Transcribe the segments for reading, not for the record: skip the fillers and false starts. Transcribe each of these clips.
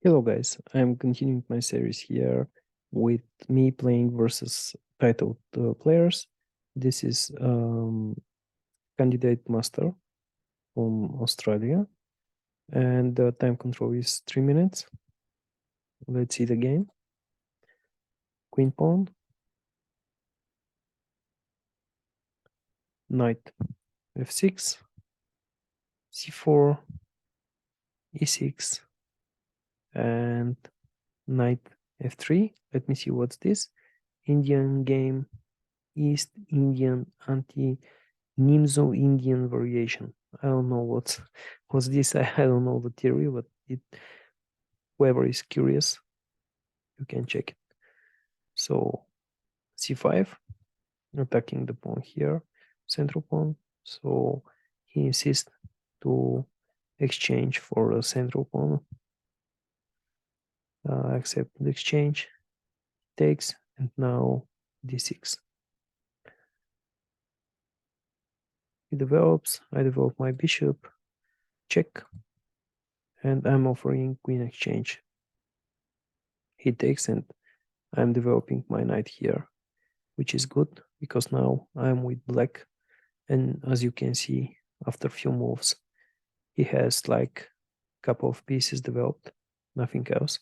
Hello guys, I'm continuing my series here with me playing versus titled players. This is candidate master from Australia, and the time control is 3 minutes. Let's see the game. Queen pawn, knight f6, c4, e6, and knight f3. Let me see what's this. Indian game, East Indian anti-Nimzo Indian variation. I don't know what's this. I don't know the theory, but whoever is curious, you can check it. So c5, attacking the pawn here, central pawn. So he insists to exchange for a central pawn. Accept the exchange, takes, and now d6. He develops, I develop my bishop, check, and I'm offering queen exchange. He takes, and I'm developing my knight here, which is good because now I'm with black, and as you can see, after a few moves, he has like a couple of pieces developed, nothing else,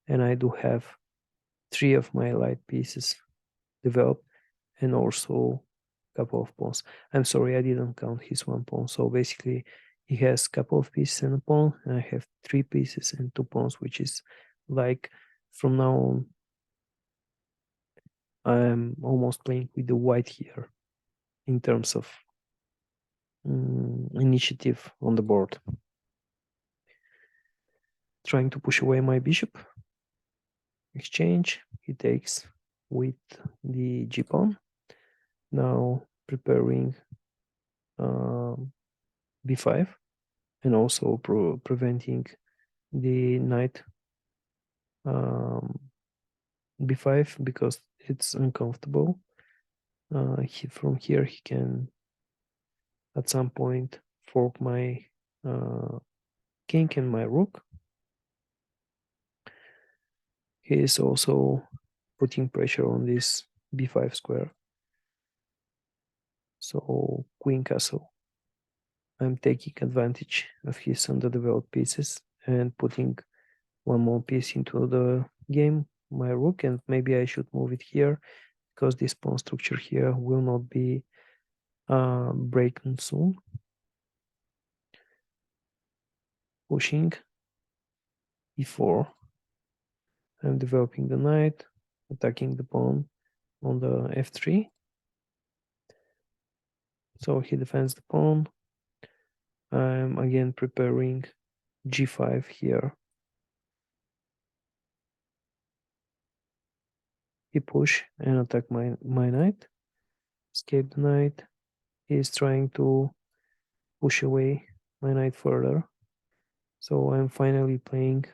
and I do have 3 of my light pieces developed, and also a couple of pawns. I'm sorry, I didn't count his 1 pawn, so basically he has a couple of pieces and a pawn, and I have 3 pieces and 2 pawns, which is like from now on I'm almost playing with the white here in terms of initiative on the board. Trying to push away my bishop. Exchange, he takes with the g pawn. Now preparing b5 and also preventing the knight b5 because it's uncomfortable. From here he can at some point fork my king and my rook. He is also putting pressure on this b5 square. So queen castle. I'm taking advantage of his underdeveloped pieces and putting one more piece into the game, my rook, and maybe I should move it here because this pawn structure here will not be broken soon. Pushing e4. I'm developing the knight, attacking the pawn on the f3. So he defends the pawn. I'm again preparing g5 here. He push and attack my knight. Escape the knight. He is trying to push away my knight further. So I'm finally playing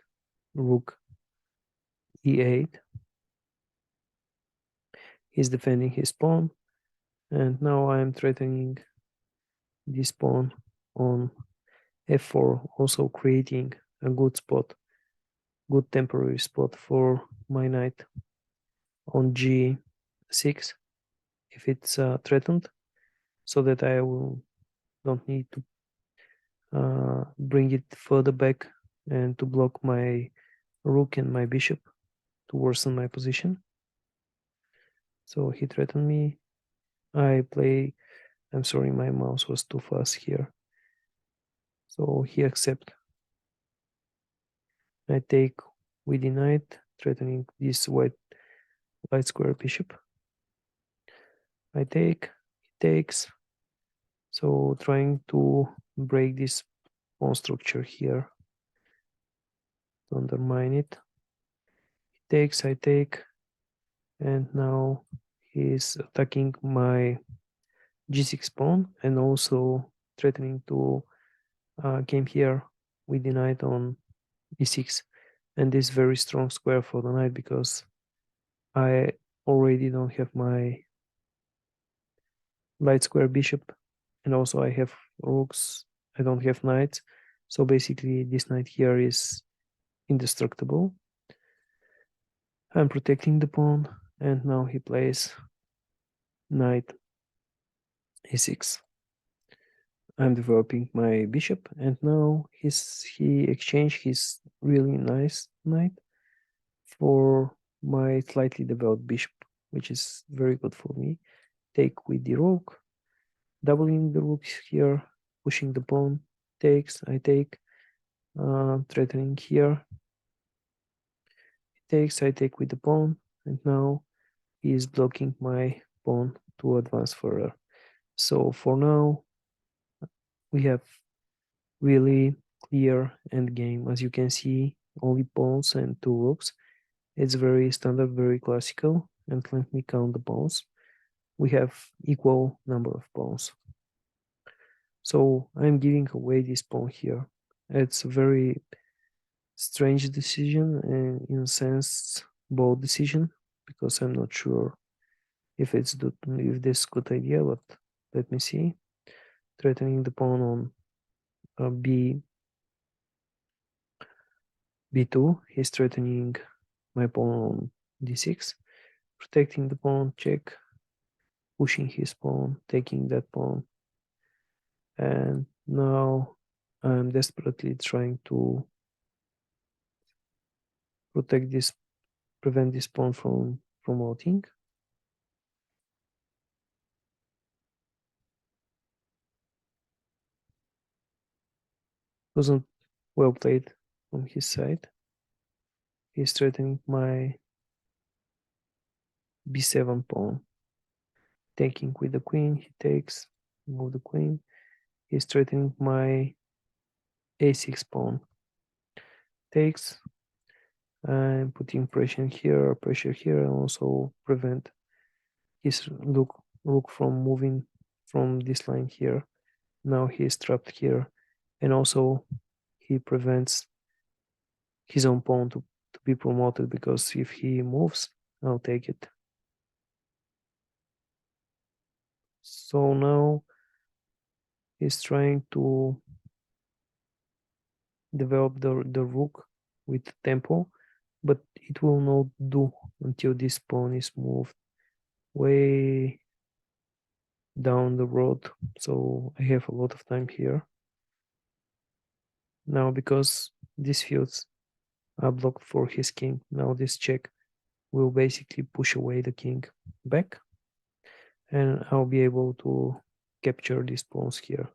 rook e8. He's defending his pawn. And now I'm threatening this pawn on f4, also creating a good spot, good temporary spot for my knight on g6 if it's threatened, so that I don't need to bring it further back and to block my rook and my bishop to worsen my position. So he threatened me. I'm sorry, my mouse was too fast here. So he accepts. I take with the knight, threatening this white light square bishop. I take, he takes. So trying to break this pawn structure here, to undermine it. He takes, I take, and now he's attacking my g6 pawn and also threatening to game here with the knight on e6, and this very strong square for the knight because I already don't have my light square bishop, and also I have rooks, I don't have knights, so basically this knight here is indestructible. I'm protecting the pawn, and now he plays knight e6. I'm developing my bishop, and now he exchanged his really nice knight for my slightly developed bishop, which is very good for me. Take with the rook, doubling the rooks here, pushing the pawn, takes, I take, threatening here, takes, I take with the pawn, and now he is blocking my pawn to advance further. So for now, we have really clear endgame. As you can see, only pawns and two rooks. It's very standard, very classical. And let me count the pawns. We have equal number of pawns. So I'm giving away this pawn here. It's a very strange decision and in a sense bold decision, because I'm not sure if this is a good idea, but let me see. Threatening the pawn on b2, he's threatening my pawn on d6, protecting the pawn, check, pushing his pawn, taking that pawn, and now I'm desperately trying to prevent this pawn from promoting. Wasn't well played from his side. He's threatening my b7 pawn, taking with the queen. He takes, move the queen. He's threatening my a6 pawn, takes. I'm putting pressure here, and also prevent his rook from moving from this line here. Now he is trapped here, and also he prevents his own pawn to be promoted, because if he moves, I'll take it. So now he's trying to develop the rook with tempo, but it will not do until this pawn is moved way down the road. So I have a lot of time here. Now, because these fields are blocked for his king, now this check will basically push away the king back, and I'll be able to capture these pawns here.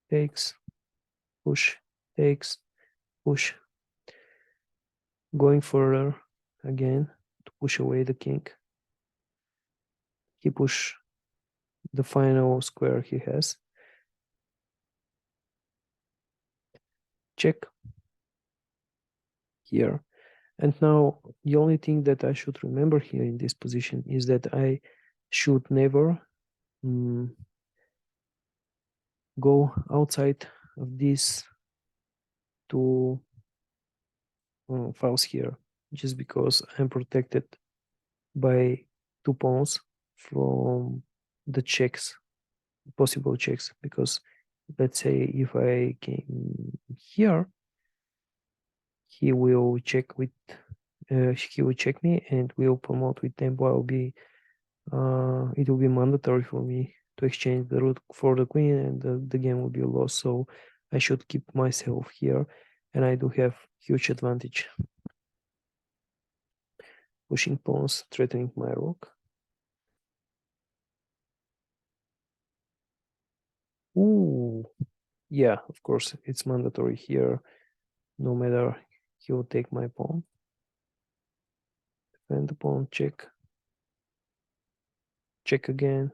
Takes, push, takes, push. Going further again to push away the king. He push the final square he has. Check here. And now the only thing that I should remember here in this position is that I should never go outside of these two files here, just because I'm protected by two pawns from the checks, possible checks. Because let's say if I came here, he will check with he will check me and will promote with tempo. It will be mandatory for me to exchange the rook for the queen, and the game will be lost. So I should keep myself here, and I do have huge advantage. Pushing pawns, threatening my rook. Ooh, yeah, of course it's mandatory here. No matter, he will take my pawn. Defend the pawn, check. Check again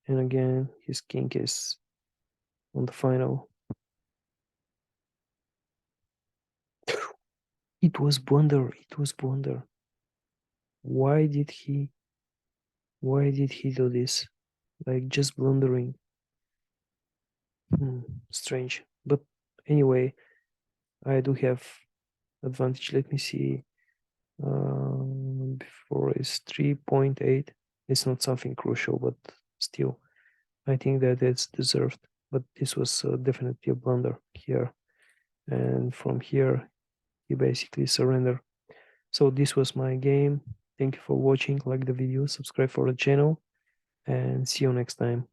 and again. His king is on the final. It was blunder. It was blunder. Why did he do this? Like, just blundering. Strange. But anyway, I do have advantage. Let me see. Before is 3.8. It's not something crucial, but still, I think that it's deserved. But this was definitely a blunder here. And from here, you basically surrender. So this was my game. Thank you for watching. Like the video, subscribe for the channel, and see you next time.